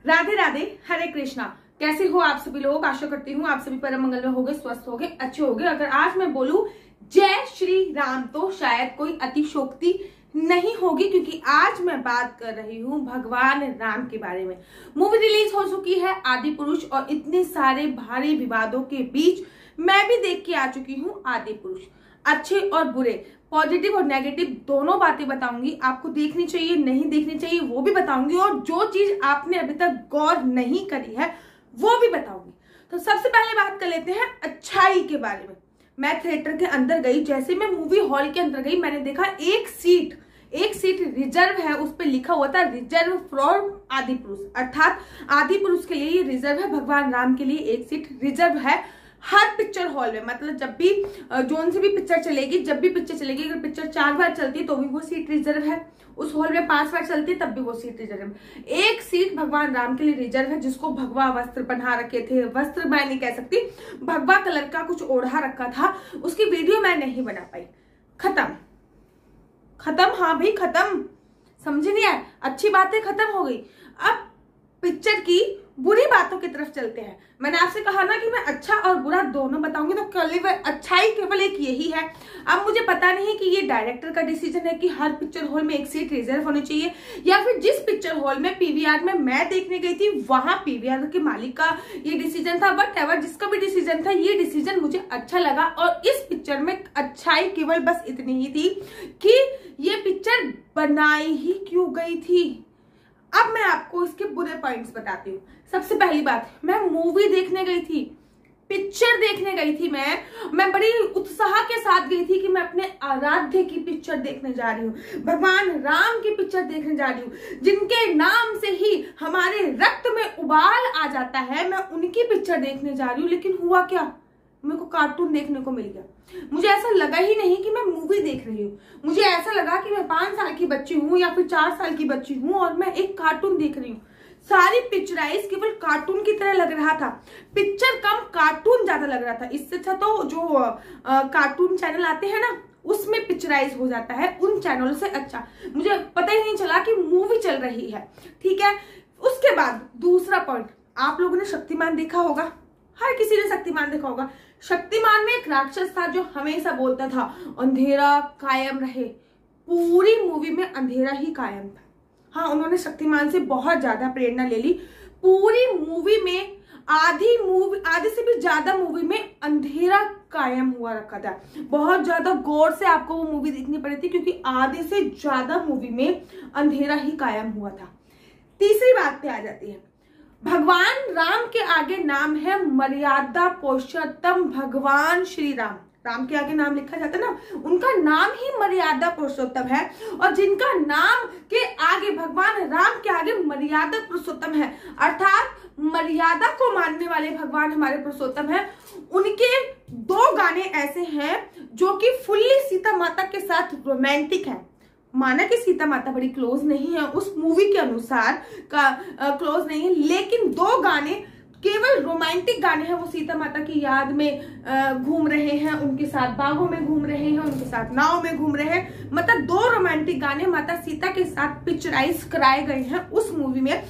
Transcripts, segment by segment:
राधे राधे, हरे कृष्णा। कैसे हो आप सभी लोग? आशा करती हूँ आप सभी परम मंगल में होगे, स्वस्थ होगे, अच्छे होगे। अगर आज मैं बोलूं जय श्री राम तो शायद कोई अतिशोक्ति नहीं होगी, क्योंकि आज मैं बात कर रही हूँ भगवान राम के बारे में। मूवी रिलीज हो चुकी है आदि पुरुष, और इतने सारे भारी विवादों के बीच मैं भी देख के आ चुकी हूँ आदि पुरुष। अच्छे और बुरे, पॉजिटिव और नेगेटिव दोनों बातें बताऊंगी। आपको देखनी चाहिए, नहीं देखनी चाहिए वो भी बताऊंगी, और जो चीज आपने अभी तक गौर नहीं करी है वो भी बताऊंगी। तो सबसे पहले बात कर लेते हैं अच्छाई के बारे में। मैं थिएटर के अंदर गई, जैसे मैं मूवी हॉल के अंदर गई, मैंने देखा एक सीट रिजर्व है, उस पर लिखा हुआ था रिजर्व फॉर आदि पुरुष, अर्थात आदि पुरुष के लिए ये रिजर्व है, भगवान राम के लिए एक सीट रिजर्व है हर पिक्चर हॉल में। मतलब जब भी जोन से भी पिक्चर चलेगी, अगर पिक्चर 4 बार चलती है तो भी वो सीट रिजर्व है, उस हॉल में 5 बार चलती है तब भी वो सीट रिजर्व है। एक सीट भगवान राम के लिए रिजर्व है, जिसको भगवा वस्त्र पहना रखे थे, वस्त्र मैं नहीं कह सकती, भगवा कलर का कुछ ओढ़ा रखा था, उसकी वीडियो मैं नहीं बना पाई। खत्म, हाँ भाई खत्म, समझ नहीं आया, अच्छी बातें खत्म हो गई। अब पिक्चर की बुरी बातों की तरफ चलते हैं। मैंने आपसे कहा ना कि मैं अच्छा और बुरा दोनों बताऊंगी, तो केवल अच्छाई केवल एक यही है। अब मुझे पता नहीं कि ये डायरेक्टर का डिसीजन है कि हर पिक्चर हॉल में एक सीट रिजर्व होनी चाहिए, या फिर जिस पिक्चर हॉल में पीवीआर में मैं देखने गई थी वहां पीवीआर के मालिक का ये डिसीजन था। बट एवर जिसका भी डिसीजन था, ये डिसीजन मुझे अच्छा लगा। और इस पिक्चर में अच्छाई केवल बस इतनी ही थी कि ये पिक्चर बनाई ही क्यों गई थी। अब मैं आपको इसके बुरे पॉइंट्स बताती हूँ। सबसे पहली बात, मैं मूवी देखने गई थी, पिक्चर देखने गई थी, मैं बड़ी उत्साह के साथ गई थी कि मैं अपने आराध्य की पिक्चर देखने जा रही हूँ, भगवान राम की पिक्चर देखने जा रही हूँ, जिनके नाम से ही हमारे रक्त में उबाल आ जाता है, मैं उनकी पिक्चर देखने जा रही हूँ। लेकिन हुआ क्या, मेरे को कार्टून देखने को मिल गया। मुझे ऐसा लगा ही नहीं कि मैं मूवी देख रही हूँ, मुझे ऐसा लगा कि मैं 5 साल की बच्ची हूँ या फिर 4 साल की बच्ची हूँ और मैं एक कार्टून देख रही हूँ। सारी पिक्चराइज केवल कार्टून की तरह लग रहा था, पिक्चर कम कार्टून ज्यादा लग रहा था। इससे अच्छा तो जो कार्टून चैनल आते हैं ना, उसमें पिक्चराइज हो जाता है, उन चैनलों से अच्छा। मुझे पता ही नहीं चला कि मूवी चल रही है, ठीक है। उसके बाद दूसरा पॉइंट, आप लोगों ने शक्तिमान देखा होगा, हर किसी ने शक्तिमान देखा होगा। शक्तिमान में एक राक्षस था जो हमेशा बोलता था अंधेरा कायम रहे। पूरी मूवी में अंधेरा ही कायम था। हाँ, उन्होंने शक्तिमान से बहुत ज्यादा प्रेरणा ले ली। पूरी मूवी में आधी से भी ज्यादा मूवी में अंधेरा कायम हुआ रखा था। बहुत ज्यादा गौर से आपको वो मूवी देखनी पड़ी थी, क्योंकि आधे से ज्यादा मूवी में अंधेरा ही कायम हुआ था। तीसरी बात पे आ जाती है, भगवान राम के आगे नाम है मर्यादा पुरुषोत्तम भगवान श्री राम। राम के आगे नाम लिखा जाता है ना, उनका नाम ही मर्यादा पुरुषोत्तम है। और जिनका नाम के आगे, भगवान राम के आगे मर्यादा पुरुषोत्तम है, अर्थात मर्यादा को मानने वाले भगवान हमारे पुरुषोत्तम है। उनके 2 गाने ऐसे हैं जो कि फुल्ली सीता माता के साथ रोमांटिक है। माना कि सीता माता बड़ी क्लोज नहीं है, उस मूवी के अनुसार क्लोज नहीं है, लेकिन 2 गाने केवल रोमांटिक गाने हैं। वो सीता माता की याद में घूम रहे हैं, उनके साथ बागों में घूम रहे हैं, उनके साथ नाव में घूम रहे हैं। मतलब 2 रोमांटिक गाने माता सीता के साथ पिक्चराइज कराए गए हैं उस मूवी में,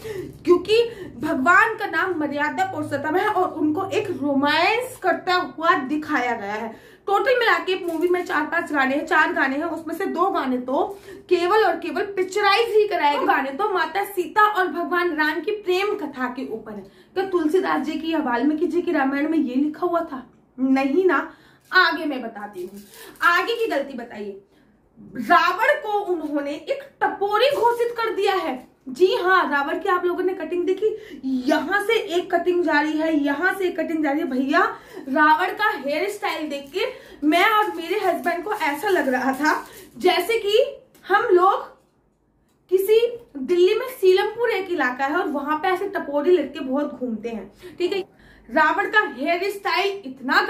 क्योंकि भगवान का नाम मर्यादा पुरुषोत्तम है और उनको एक रोमांस करता हुआ दिखाया गया है। टोटल मिला के मूवी में 4-5 गाने हैं, 4 गाने हैं, उसमें से 2 गाने तो केवल और केवल पिक्चराइज ही कराए गए। गाने तो माता सीता और भगवान राम की प्रेम कथा के ऊपर है। क्या तुलसीदास जी की या वाल्मीकि जी की रामायण में ये लिखा हुआ था? नहीं ना। आगे मैं बताती हूँ, आगे की गलती बताइए। रावण को उन्होंने एक टपोरी घोषित कर दिया है। जी हाँ, रावण की आप लोगों ने कटिंग देखी, यहां से एक कटिंग जा रही है, यहां से एक कटिंग जा रही है। भैया, रावण का हेयर स्टाइल देख के मैं और मेरे हस्बैंड को ऐसा लग रहा था जैसे कि हम लोग किसी, दिल्ली में सीलमपुर एक इलाका है और वहां पे ऐसे टपोरी लड़के बहुत घूमते हैं, ठीक है। रावण का हेयर स्टाइल इतना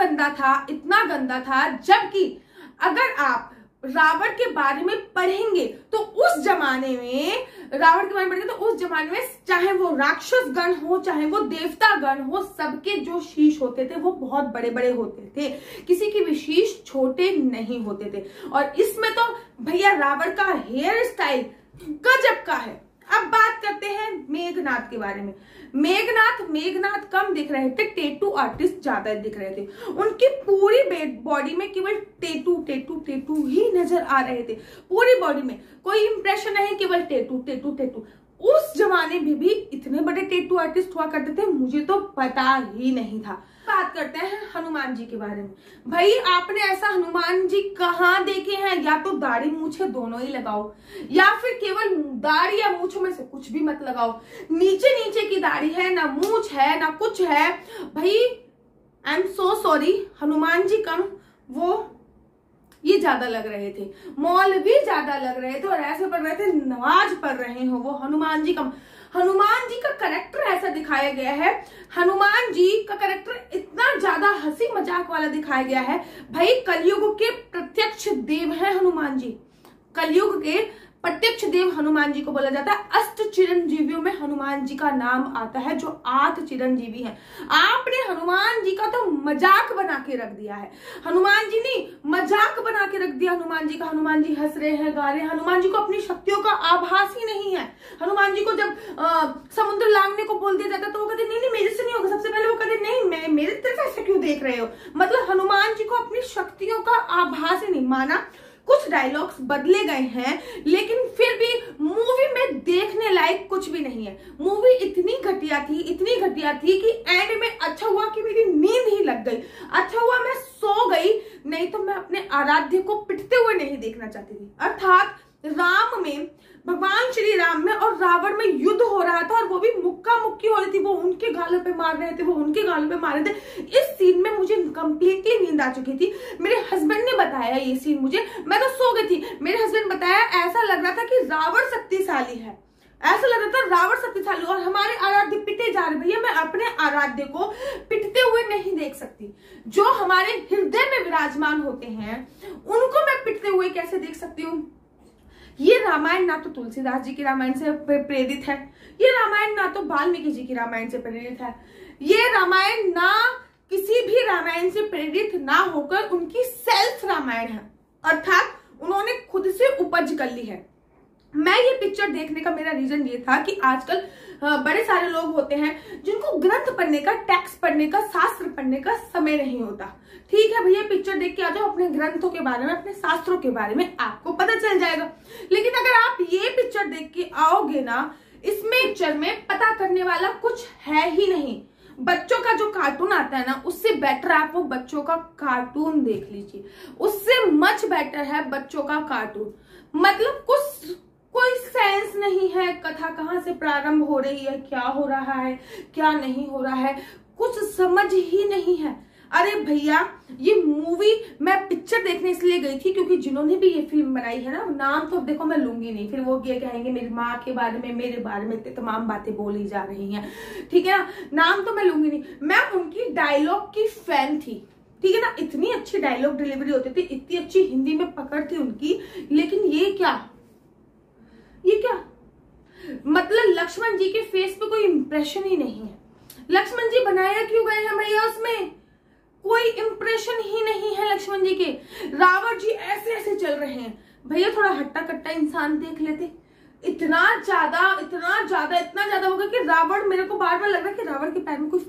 गंदा था, जबकि अगर आप रावण के बारे में पढ़ेंगे तो उस जमाने में, चाहे वो राक्षस गण हो चाहे वो देवता गण हो, सबके जो शीश होते थे वो बहुत बड़े बड़े होते थे, किसी के भी शीश छोटे नहीं होते थे। और इसमें तो भैया रावण का हेयर स्टाइल गजब का है। अब बात करते हैं मेघनाथ के बारे में। मेघनाथ कम दिख रहे थे, टेटू आर्टिस्ट ज्यादा दिख रहे थे। उनकी पूरी बॉडी में केवल टेटू ही नजर आ रहे थे। पूरी बॉडी में कोई इंप्रेशन नहीं, केवल टेटू। उस जमाने में भी इतने बड़े टेटू आर्टिस्ट हुआ करते थे, मुझे तो पता ही नहीं था। बात करते हैं हनुमान जी के बारे में। भाई आपने ऐसा हनुमान जी कहाँ देखे हैं? या तो दाढ़ी मूछे दोनों ही लगाओ, या फिर केवल दाढ़ी या मूछों में से कुछ भी मत लगाओ। नीचे की दाढ़ी है, ना मूछ है, ना कुछ है। भाई I am so sorry, Hanuman ji कम वो ये ज्यादा लग रहे थे, मौलवी ज्यादा लग रहे थे, और ऐसे पढ़ रहे थे नमाज पढ़ रहे हो। वो हनुमान जी कम। हनुमान जी का कैरेक्टर ऐसा दिखाया गया है, हनुमान जी का कैरेक्टर इतना ज्यादा हंसी मजाक वाला दिखाया गया है। भाई कलयुग के प्रत्यक्ष देव है हनुमान जी। कलयुग के प्रत्यक्ष देव हनुमान जी को बोला जाता है। अष्ट चिरंजीवियों में हनुमान जी का नाम आता है, जो 8 चिरंजीवी हैं। आपने हनुमान जी का तो मजाक बना के रख दिया है। हनुमान जी नहीं, मजाक बना के रख दिया हनुमान जी का। हनुमान जी हंस रहे हैं, गा रहे हैं। हनुमान जी को अपनी शक्तियों का आभास ही नहीं है। हनुमान जी को जब समुद्र लांघने को बोल दिया जाता तो वो कहते नहीं मेरे से नहीं होगा। सबसे पहले वो कहते नहीं, मैं मेरे तरफ ऐसे क्यों देख रहे हो? मतलब हनुमान जी को अपनी शक्तियों का आभास ही नहीं। माना कुछ डायलॉग्स बदले गए हैं, लेकिन फिर भी मूवी में देखने लायक कुछ भी नहीं है। मूवी इतनी घटिया थी कि एंड में अच्छा हुआ कि मेरी नींद ही लग गई। अच्छा हुआ मैं सो गई, नहीं तो मैं अपने आराध्य को पिटते हुए नहीं देखना चाहती थी। अर्थात राम में, भगवान श्री राम में और रावण में युद्ध हो रहा था, और वो भी मुक्का मुक्की हो रही थी। वो उनके गालों पे मार रहे थे, वो उनके गालों पे मार रहे थे। इस सीन में मुझे कंप्लीटली नींद आ चुकी थी। मेरे हस्बैंड ने बताया ये सीन मुझे, मैं तो सो गई थी। मेरे हस्बैंड बताया ऐसा लग रहा था कि रावण शक्तिशाली है, ऐसा लग रहा था रावण शक्तिशाली, और हमारे आराध्य पिटे जा रहे। भैया मैं अपने आराध्य को पिटते हुए नहीं देख सकती। जो हमारे हृदय में विराजमान होते हैं उनको मैं पिटते हुए कैसे देख सकती हूँ? ये रामायण ना तो तुलसीदास जी की रामायण से प्रेरित है, ये रामायण ना तो वाल्मीकि जी की रामायण से प्रेरित है, ये रामायण ना किसी भी रामायण से प्रेरित ना होकर उनकी सेल्फ रामायण है। अर्थात उन्होंने खुद से उपज कर ली है। मैं ये पिक्चर देखने का मेरा रीजन ये था कि आजकल बड़े सारे लोग होते हैं जिनको ग्रंथ पढ़ने का, टेक्स्ट पढ़ने का, शास्त्र पढ़ने का समय नहीं होता। ठीक है भैया, पिक्चर देख के आ जाओ, अपने ग्रंथों के बारे में, अपने शास्त्रों के बारे में आपको पता चल जाएगा। लेकिन अगर आप ये पिक्चर देख के आओगे ना, इसमें पिक्चर में पता करने वाला कुछ है ही नहीं। बच्चों का जो कार्टून आता है ना, उससे बेटर आप वो बच्चों का कार्टून देख लीजिए। उससे मच बेटर है बच्चों का कार्टून। मतलब कोई सेंस नहीं है, कथा कहाँ से प्रारंभ हो रही है, क्या हो रहा है, क्या नहीं हो रहा है, कुछ समझ ही नहीं है। अरे भैया, ये मूवी मैं पिक्चर देखने इसलिए गई थी क्योंकि जिन्होंने भी ये फिल्म बनाई है ना, नाम तो देखो मैं लूंगी नहीं, फिर वो ये कहेंगे मेरी माँ के बारे में, मेरे बारे में तमाम बातें बोली जा रही हैं। ठीक है ना, नाम तो मैं लूंगी नहीं। मैं उनकी डायलॉग की फैन थी। ठीक है ना, इतनी अच्छी डायलॉग डिलीवरी होती थी, इतनी अच्छी हिंदी में पकड़ थी उनकी। लेकिन ये क्या मतलब लक्ष्मण जी के फेस पे कोई इंप्रेशन ही नहीं है। लक्ष्मण जी बनाया क्यों गए हैं भैया? उसमें कोई इंप्रेशन ही नहीं है लक्ष्मण जी के। रावण जी ऐसे चल रहे हैं। भैया थोड़ा हट्टा कट्टा इंसान देख लेते। इतना ज्यादा हो गया कि रावण, मेरे को बार बार लग रहा है कि रावण के पैर में कोई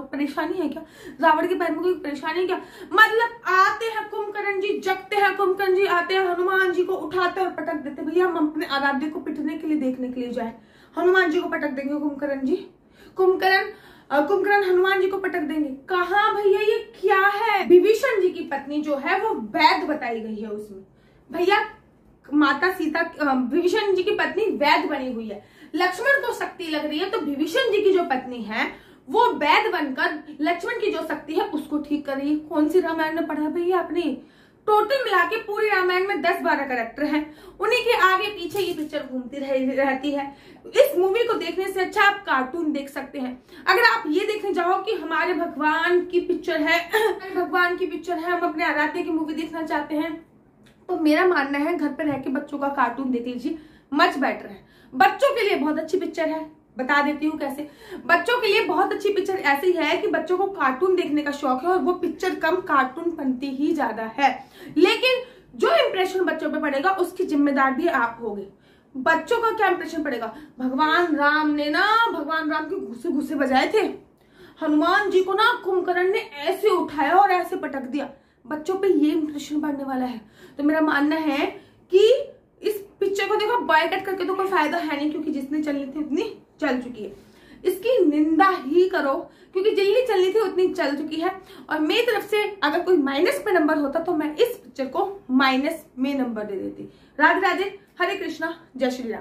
परेशानी है क्या? रावण के पैर में कोई परेशानी है क्या? मतलब आते हैं कुंभकर्ण जी, जगते हैं कुंभकर्ण जी, आते हैं हनुमान जी को उठाते और पटक देते। भैया हम अपने आराध्य को पिटने के लिए, देखने के लिए जाए, हनुमान जी को पटक देंगे कुंभकर्ण जी? कुंभकर्ण हनुमान जी को पटक देंगे? कहाँ भैया, ये क्या है? विभीषण जी की पत्नी जो है वो वैद्य बताई गई है उसमें। भैया माता सीता, विभीषण जी की पत्नी वैद्य बनी हुई है। लक्ष्मण को शक्ति लग रही है, तो विभीषण जी की जो पत्नी है वो वैद्य बनकर लक्ष्मण की जो शक्ति है उसको ठीक कर रही है। कौन सी रामायण में पढ़ा भैया आपने? टोटल मिला के पूरी रामायण में 10-12 कैरेक्टर हैं, उन्हीं के आगे पीछे ये पिक्चर घूमती रहती है। इस मूवी को देखने से अच्छा आप कार्टून देख सकते हैं। अगर आप ये देखने जाओ कि हमारे भगवान की पिक्चर है, हम अपने आराध्य की मूवी देखना चाहते हैं, तो मेरा मानना है घर पे रह के बच्चों का कार्टून देख लीजिए, मच बेटर है। बच्चों के लिए बहुत अच्छी पिक्चर है, बता देती हूँ कैसे। बच्चों के लिए बहुत अच्छी पिक्चर ऐसी है कि बच्चों को कार्टून देखने का शौक है, और वो पिक्चर कम, कार्टून बनती ही ज्यादा है। लेकिन जो इंप्रेशन बच्चों पे पड़ेगा उसकी जिम्मेदार भी आप होगे। बच्चों का क्या इंप्रेशन पड़ेगा? भगवान राम ने ना भगवान राम के घुसे घुसे बजाए थे, हनुमान जी को ना कुंभकर्ण ने ऐसे उठाया और ऐसे पटक दिया। बच्चों पे ये इंप्रेशन पड़ने वाला है। तो मेरा मानना है कि इस पिक्चर को देखो, बॉयकॉट करके तो कोई फायदा है नहीं, क्योंकि जितनी चलनी थी उतनी चल चुकी है। इसकी निंदा ही करो, क्योंकि जितनी चलनी थी उतनी चल चुकी है। और मेरी तरफ से अगर कोई माइनस में नंबर होता तो मैं इस पिक्चर को माइनस में नंबर दे देती। राधे राधे, हरे कृष्णा, जय श्री राम।